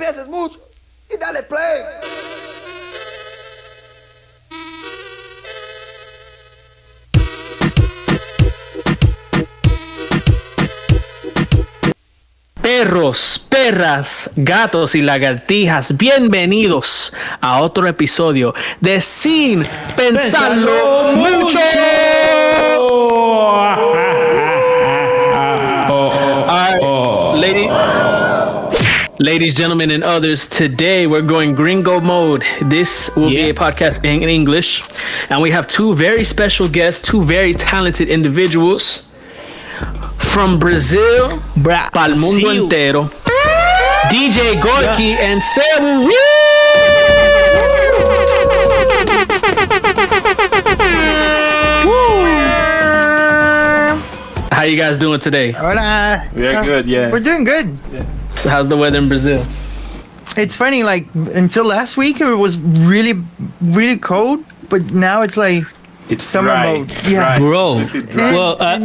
pienses mucho y dale play. Perros, perras, gatos y lagartijas, bienvenidos a otro episodio de Sin Pensarlo Mucho. Ladies, gentlemen, and others, today we're going gringo mode. This will be a podcast in English, and we have two very special guests, two very talented individuals. From Brazil, pa'l mundo entero, DJ Gorky and Zebu. How you guys doing today? Hola. We are good, yeah. We're doing good. Yeah. So how's the weather in Brazil? It's funny, like until last week it was really, really cold, but now it's like It's summer dry. mode. Yeah, Bro, Dry. well, I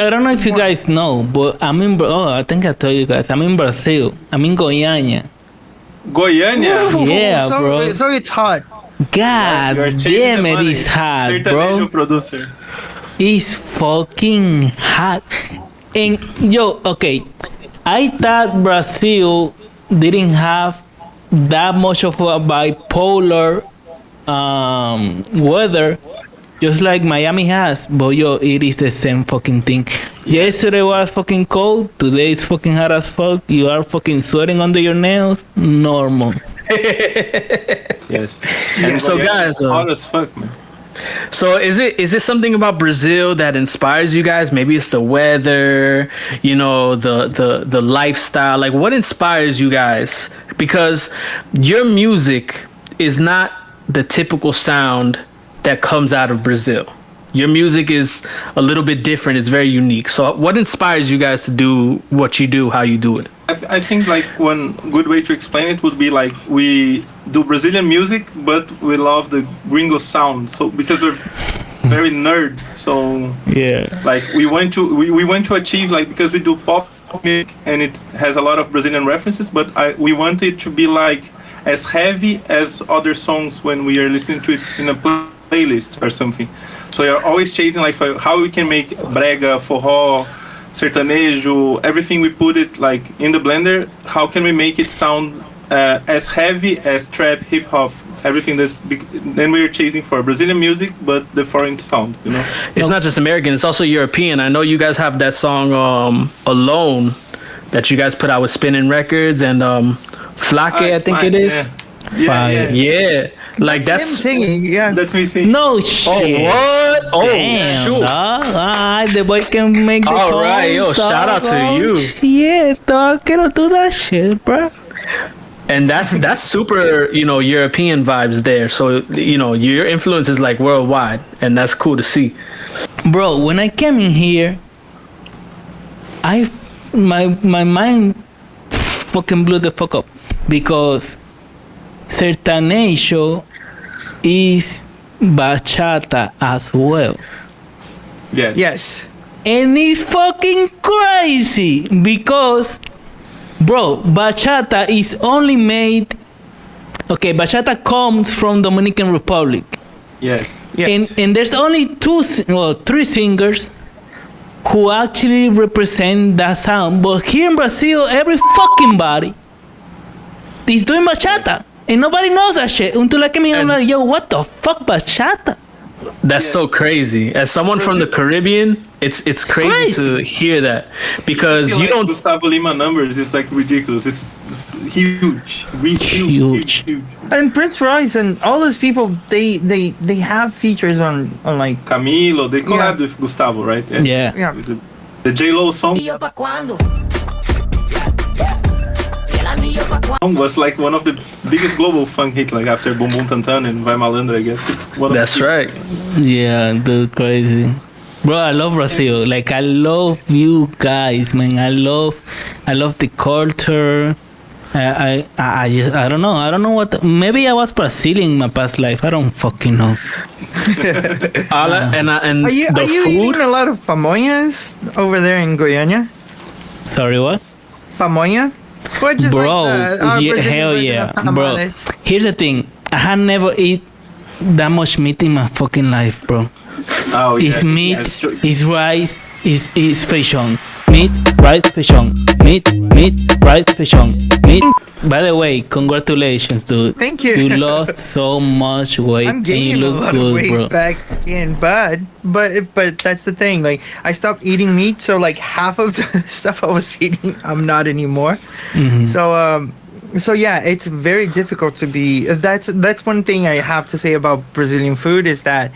don't know if you guys know, but I'm in. I think I told you guys. I'm in Brazil. I'm in Goiânia. Goiânia. Yeah, so, bro. So it's hot. God You are chasing damn the it, money. it's hot, Sertanejo bro. producer. It's fucking hot. And yo, okay, I thought Brazil didn't have that much of a bipolar weather. Just like Miami has, but yo, it is the same fucking thing. Yesterday was fucking cold, today is fucking hot as fuck. You are fucking sweating under your nails. Normal. Yes. So guys, hot as fuck, man. So is it something about Brazil that inspires you guys? Maybe it's the weather, you know, the lifestyle. Like, what inspires you guys? Because your music is not the typical sound that comes out of Brazil. Your music is a little bit different. It's very unique. So what inspires you guys to do what you do, how you do it? I think like one good way to explain it would be like we do Brazilian music, but we love the gringo sound. So because we're very nerd, so Yeah. like we want to achieve, like, because we do pop music and it has a lot of Brazilian references, but we want it to be like as heavy as other songs when we are listening to it in a playlist or something. So you're always chasing like for how we can make brega, forró, sertanejo, everything we put it like in the blender. How can we make it sound as heavy as trap, hip hop, everything then we're chasing for Brazilian music, but the foreign sound, you know? It's not just American, it's also European. I know you guys have that song Alone that you guys put out with Spinning Records and Flake, I think it is. Yeah. Like Him singing. Yeah, That's me singing. No shit. Oh, what? Oh, Damn, shoot. dog. The boy can make the All right, yo, tones, shout out dog. to you. Shit, dog. Can't do that shit, bro. And that's super, you know, European vibes there. So, you know, your influence is like worldwide, and that's cool to see. Bro, when I came in here, my mind fucking blew the fuck up because sertanejo is bachata as well. Yes. yes. And it's fucking crazy because, bro, bachata is only made. Okay, bachata comes from Dominican Republic. Yes. Yes. And there's only three singers who actually represent that sound. But here in Brazil, every fucking body is doing bachata. And nobody knows that shit. Until I came in, I'm like, yo, what the fuck, bachata? That's so crazy. As someone from the Caribbean, it's crazy crazy. to hear that because you Like don't. Gustavo Lima numbers is like ridiculous. It's huge. Huge. And Prince Royce and all those people, they have features on like Camilo, they collabed with Gustavo, right? Yeah. yeah. The J-Lo song was like one of the biggest global funk hits, like after Bum Bum Tantan and Vai Malandra, I guess. It's one of That's the right. Yeah, dude, crazy. Bro, I love Brazil. Like, I love you guys, man. I love the culture. I don't know. I don't know what. Maybe I was Brazilian in my past life. I don't fucking know. And Are you the food. eating a lot of pamonhas over there in Goiânia? Sorry, what? Pamonha? Which is Bro, like our yeah, Brazilian hell version yeah, of bro. tamales. Here's the thing: I had never eat that much meat in my fucking life, bro. Oh, It's meat, yes, true. it's rice, it's fishon. Meat, rice, fishon. Meat, rice, fishon. Meat. By the way, congratulations, dude. Thank you. You lost so much weight I'm and you gaining a look lot good, of weight bro. back in, but that's the thing. Like, I stopped eating meat, so like half of the stuff I was eating, I'm not anymore. Mhm. So yeah, it's very difficult to be. That's one thing I have to say about Brazilian food is that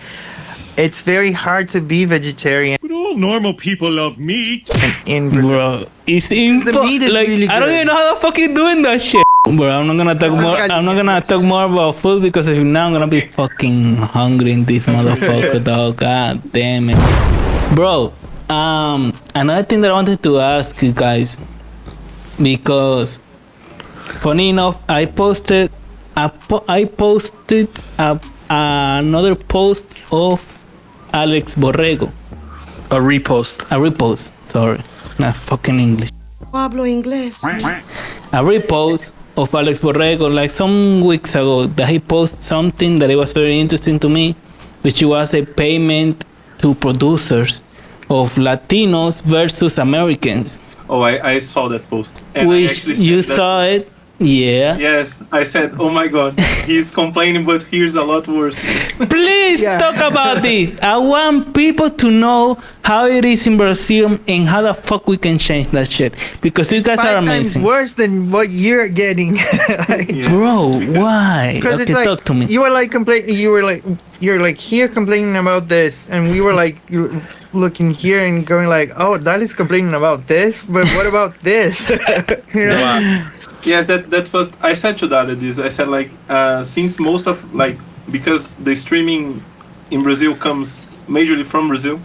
it's very hard to be vegetarian But all normal people love meat. in Brazil. Bro, it's The meat is like really I don't good. even know how the fuck you doing that shit. Bro, I'm not gonna talk more. I'm not gonna talk more about food because if now I'm gonna be fucking hungry in this motherfucker, dog. God damn it, bro. Another thing that I wanted to ask you guys, because funny enough, I posted another post of Alex Borrego. A repost. A repost. Sorry, not fucking English. Hablo inglés. A repost of Alex Borrego like some weeks ago that he posted something that it was very interesting to me, which was a payment to producers of Latinos versus Americans. Oh, I saw that post. And I Which actually said you that- saw it? Yeah. Yes, I said, oh my god, he's complaining, but here's a lot worse. Please Yeah. talk about this. I want people to know how it is in Brazil and how the fuck we can change that shit. Because you guys are 5 times amazing. worse than what you're getting. Like, Yeah. Bro, why? Because Okay, it's like talk to me. you were like complaining. You're like here complaining about this, and we were like looking here and going like, oh, Dali's complaining about this, but what about this? You know? Yes, that was. I said to Dada this. I said like, since most of like because the streaming in Brazil comes majorly from Brazil,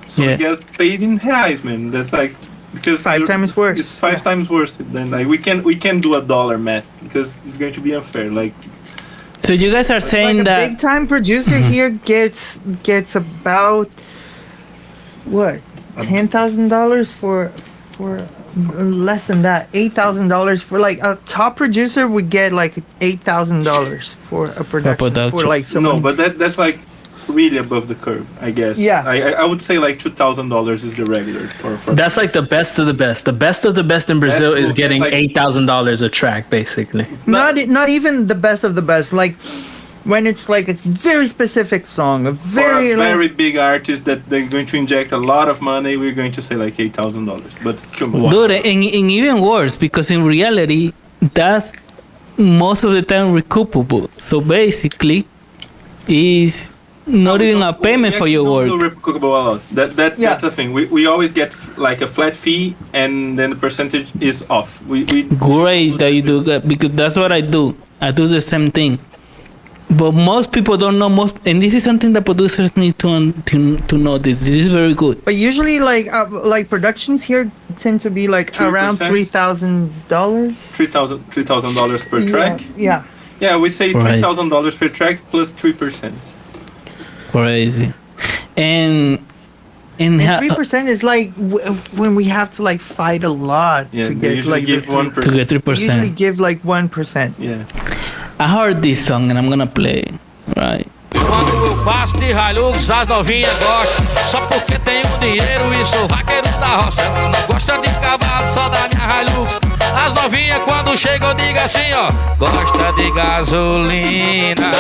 so Yeah. we get paid in reais, man. That's like because 5 times worse. It's 5 times worse than like we can do a dollar math because it's going to be unfair. Like So you guys are saying Like a that big time producer here gets about what $10,000 for less than that, $8,000 for like a top producer would get like $8,000 for a production, for like someone. no, but that's like really above the curve, I guess. Yeah. I would say like $2,000 is the regular for That's like the best of the best. The best of the best in Brazil That's is cool. getting Like- $8,000 a track, basically. not even the best of the best. Like when it's like it's very specific song, a for very a like, very big artist that they're going to inject a lot of money, we're going to say like $8,000, but it's too much. dude, and even worse because in reality that's most of the time recoupable. So basically, is not even a payment for your work. Recoupable a lot. Yeah. That's the thing. We always get like a flat fee, and then the percentage is off. We Great that you do that because that's what I do. I do the same thing. But most people don't know and this is something that producers need to know. This is very good. But usually like productions here tend to be like 3%? around $3,000. $3,000 per track. Yeah. Yeah, we say Right. $3,000 per track plus 3%. Crazy, and And 3% is like when we have to like fight a lot Yeah, to they get usually like give the 1%. to get we usually 3%. give like 1%. Yeah. I heard this song and I'm gonna play it, right? Quando eu passo de Hilux, as novinhas gostam. Só porque tenho dinheiro e sou vaqueiro da roça. Ela não gosta de cavalo, só da minha Hilux. As novinhas quando chegam, diga assim, ó. Gosta de gasolina.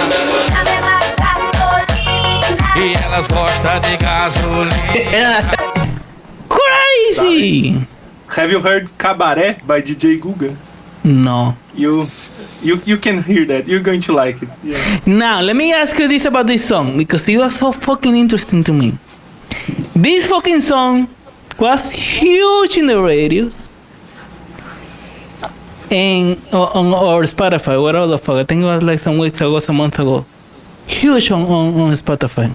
E elas gostam de gasolina. Crazy! Have you heard Cabaret by DJ Guga? No. You can hear that. You're going to like it. Yeah. Now, let me ask you this about this song because it was so fucking interesting to me. This fucking song was huge in the radios and or Spotify, whatever the fuck. I think it was like some weeks ago, some months ago. Huge on Spotify.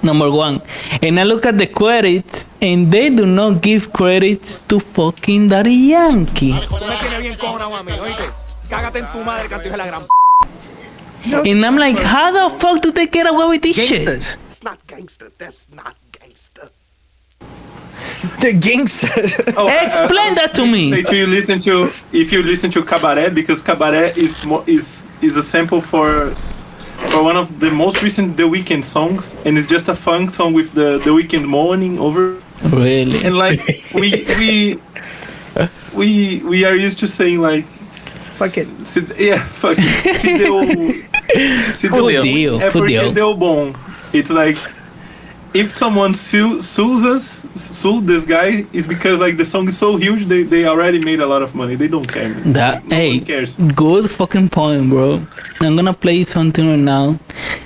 Number one. And I look at the credits and they do not give credits to fucking Daddy Yankee. And I'm like, how the fuck do they get away with this shit? Gangsters. That's not gangster. That's not gangster. The gangsters. Explain that to me. If you listen to Cabaret, because Cabaret is a sample for one of the most recent The Weeknd songs, and it's just a funk song with the Weeknd moaning over. Really? And like we are used to saying like, Fuck it. Fuck it. Se deu, é porque deu bom. It's like, if someone sue this guy, it's because like the song is so huge they already made a lot of money. They don't care. Man. No one cares. Good fucking point, bro. I'm gonna play something right now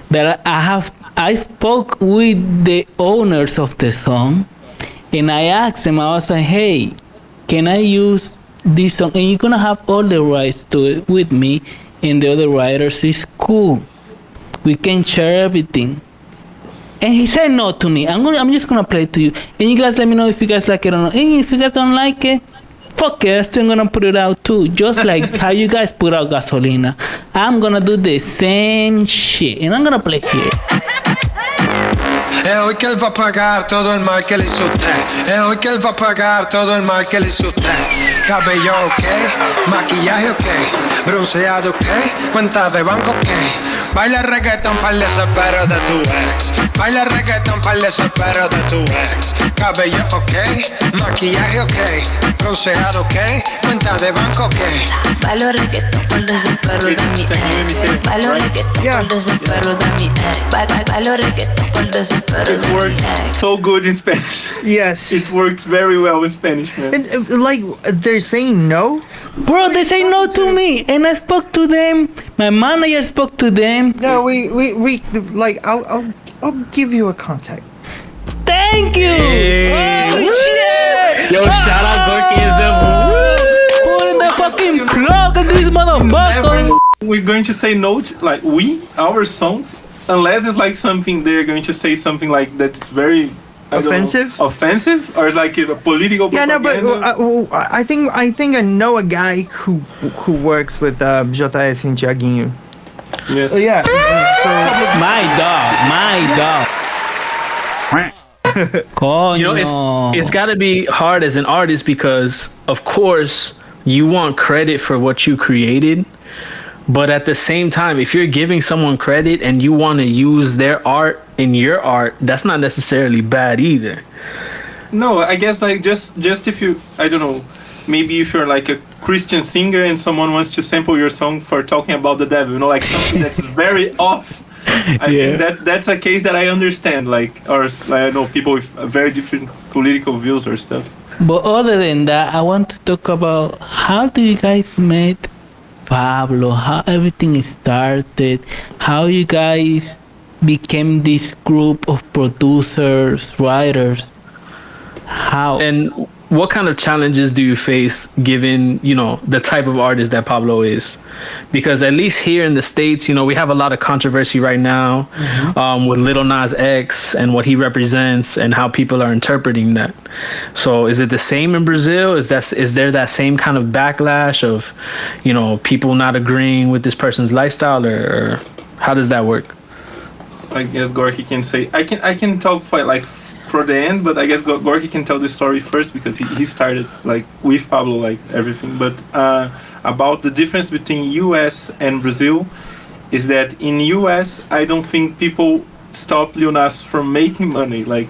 that I spoke with the owners of the song, and I asked them, I was like, hey, can I use this song? And you're gonna have all the rights to it with me, and the other writers is cool. We can share everything. And he said no to me. I'm just gonna play it to you, and you guys let me know if you guys like it or not. And if you guys don't like it, fuck it, I'm still gonna put it out too. Just like how you guys put out Gasolina, I'm gonna do the same shit, and I'm gonna play here. Es hoy que él va a pagar todo el mal que le hizo usted. Es hoy que él va a pagar todo el mal que le hizo usted. Cabello ok, maquillaje ok, bronceado ok, cuenta de banco ok. Baila reggaeton pa'l desespero de tu ex. Baila reggaeton pa'l desespero de tu ex. Cabello ok, maquillaje ok, bronceado ok, cuenta de banco ok. Bailo reggaeton pa'l desespero de mi ex. Bailo reggaeton pa'l desespero de mi ex. Bailo reggaeton pa'l desespero de mi ex. It works so good in Spanish. Yes. It works very well in Spanish, man. And like they're saying no. Bro, they say no to me, and I spoke to them. My manager spoke to them. No, we like I'll give you a contact. Thank you. Hey. Oh, shit. Yo, shout out Gorky and Zebu. Putting the fucking plug on this motherfucker. We're going to say no to, like, our songs, unless it's like something they're going to say something like that's very Offensive? Offensive, or like a political propaganda? No, but I think I know a guy who works with JS and Thiaguinho. Yes. Yeah. My dog. Coño. You know, it's got to be hard as an artist because, of course, you want credit for what you created. But at the same time, if you're giving someone credit and you want to use their art in your art, that's not necessarily bad either. No, I guess like just if you, I don't know, maybe if you're like a Christian singer and someone wants to sample your song for talking about the devil, you know, like something that's very off. I think that's a case that I understand, like, or I know people with very different political views or stuff. But other than that, I want to talk about how do you guys meet Pablo, how everything started, how you guys became this group of producers, writers, how? And what kind of challenges do you face given, you know, the type of artist that Pablo is? Because at least here in the States, you know, we have a lot of controversy right now with Lil Nas X and what he represents and how people are interpreting that. So is it the same in Brazil? Is there that same kind of backlash of, you know, people not agreeing with this person's lifestyle, or how does that work? I guess Gorky can say, I can talk for the end, but I guess Gorky can tell the story first because he started like with Pablo, like everything. But about the difference between US and Brazil is that in US, I don't think people stop Lil Nas from making money. Like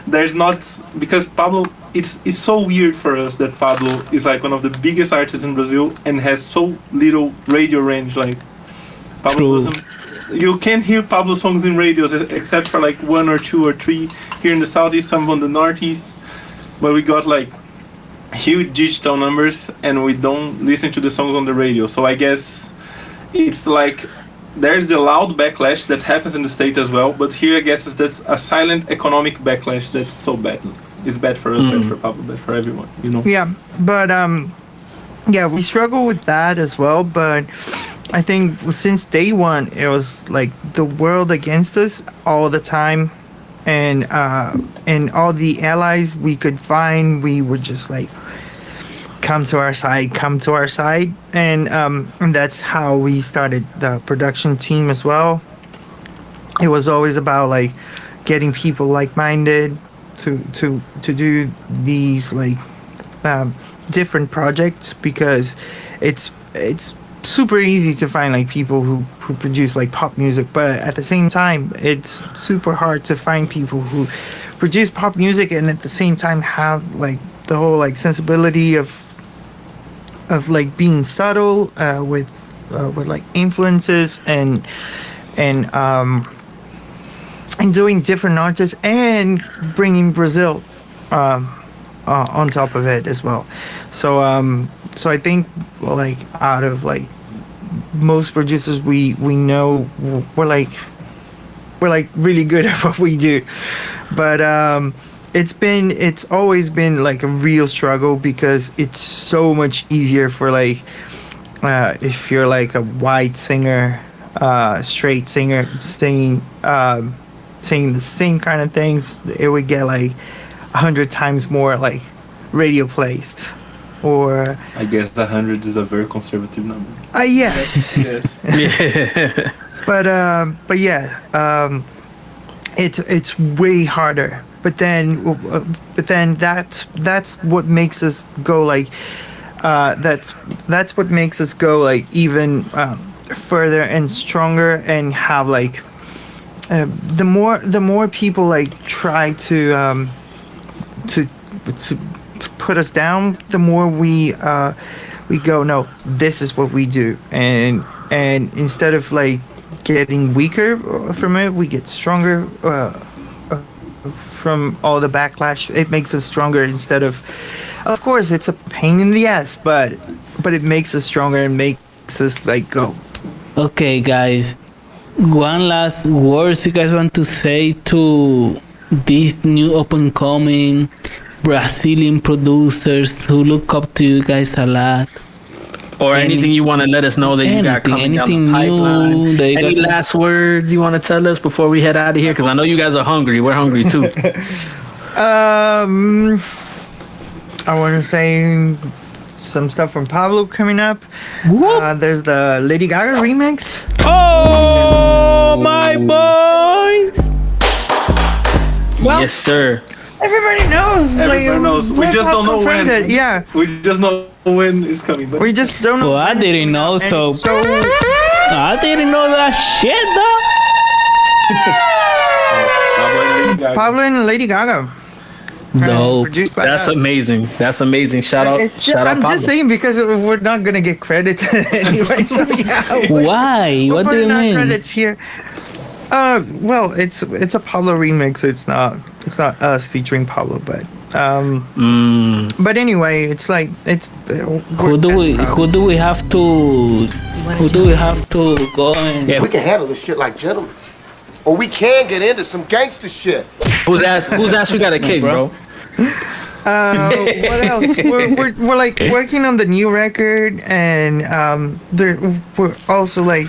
there's not, because Pablo, it's so weird for us that Pablo is like one of the biggest artists in Brazil and has so little radio range. Like Pablo doesn't, you can't hear Pablo songs in radios except for like 1 or 2 or 3 here in the southeast, some on the northeast, but we got like huge digital numbers and we don't listen to the songs on the radio. So I guess it's like there's the loud backlash that happens in the state as well, but here I guess that's a silent economic backlash that's so bad. It's bad for us, bad for Pablo, bad for everyone, you know. Yeah, but yeah, we struggle with that as well, but I think since day one, it was like the world against us all the time, and all the allies we could find, we were just like, come to our side, and that's how we started the production team as well. It was always about like getting people like-minded, to do these like different projects, because it's super easy to find like people who produce like pop music, but at the same time it's super hard to find people who produce pop music and at the same time have like the whole like sensibility of like being subtle with like influences and doing different artists and bringing Brazil on top of it as well. So I think like out of like most producers we know, we're like really good at what we do, but it's always been like a real struggle, because it's so much easier for like if you're like a white singer, straight singer singing the same kind of things, it would get like 100 times more like radio plays. Or I guess 100 is a very conservative number. Yes. Yes. Yeah. But yeah, it's way harder. But then that's what makes us go like that's what makes us go like even further and stronger, and have like the more people like try to put us down, the more we go, no, this is what we do, and instead of like getting weaker from it, we get stronger from all the backlash. It makes us stronger instead of course it's a pain in the ass, but it makes us stronger and makes us like go. Okay, guys, one last words you guys want to say to these new up and coming Brazilian producers who look up to you guys a lot? Or anything you want to let us know that you got coming down the pipeline. Any last words you want to tell us before we head out of here? Because I know you guys are hungry. We're hungry too. I want to say some stuff from Pablo coming up. There's the Lady Gaga remix. Oh, my boys! Well, yes, sir. Everybody knows. Everyone knows. We just don't know when. Yeah. We just know when it's coming. But we just don't know. Well, I didn't know, so I didn't know that shit, though. Pablo and Lady Gaga. Dope. Produced by That's us. amazing. That's amazing. Shout out. I'm just saying, because we're not gonna get credit anyway. So yeah. Why? What do you mean? Credits here. Well, it's a Pablo remix. It's not us featuring Pablo, but but anyway, it's like it's. Who do we have to go and? We can handle this shit like gentlemen, or we can get into some gangster shit. Who's asked we got a cake, bro? What else? We're like working on the new record, and we're also like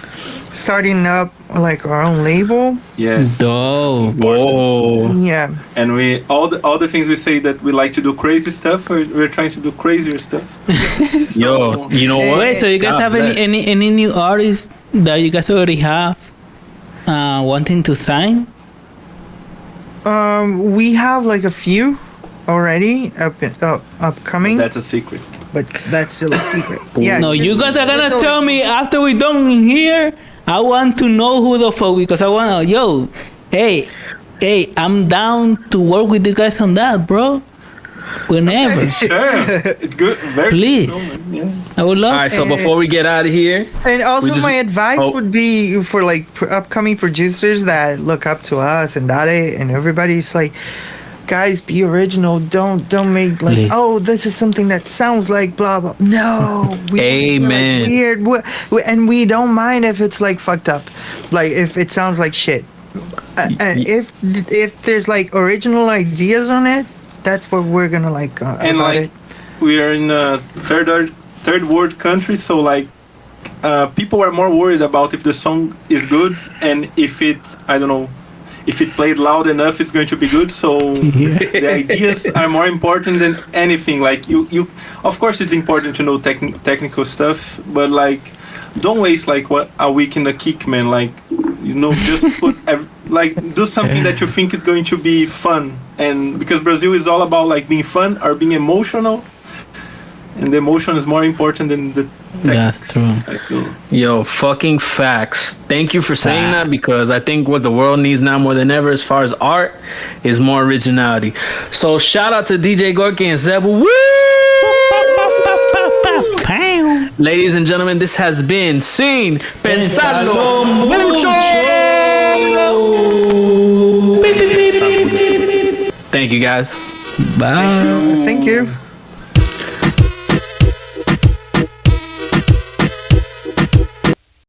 starting up like our own label. yes. Dope. Whoa. Yeah. And we all the things we say that we like to do crazy stuff. We're trying to do crazier stuff. Yo, you know what? Wait, so you guys God have bless. any new artists that you guys already have wanting to sign? We have like a few already upcoming, That's a secret. but that's still a secret. Yeah. No, you guys are gonna tell me after we done here. I want to know who the fuck, because I want hey, I'm down to work with you guys on that, bro. Whenever. Sure. It's good. Very Please. good. Yeah. I would love. All right, so before we get out of here, And also, just- my advice would be for like upcoming producers that look up to us and Dale and everybody. It's like, guys, be original. Don't make like, Please. oh, this is something that sounds like blah blah. No, Amen. weird, and we don't mind if it's like fucked up, like if it sounds like shit. If there's like original ideas on it, that's what we're gonna like And about like it. we are in a third world country, so like people are more worried about if the song is good and if it, I don't know, if it played loud enough, it's going to be good. So the ideas are more important than anything. Like you of course it's important to know technical stuff, but like don't waste like a week in the kick, man. Like You know, just do something that you think is going to be fun. And because Brazil is all about like being fun or being emotional, and the emotion is more important than the text. That's true. Yo, fucking facts. Thank you for saying that, because I think what the world needs now more than ever as far as art is more originality. So shout out to DJ Gorky and Zebu. Woo! Ladies and gentlemen, this has been Sin Pensarlo Mucho. Thank you guys. Bye. Thank you.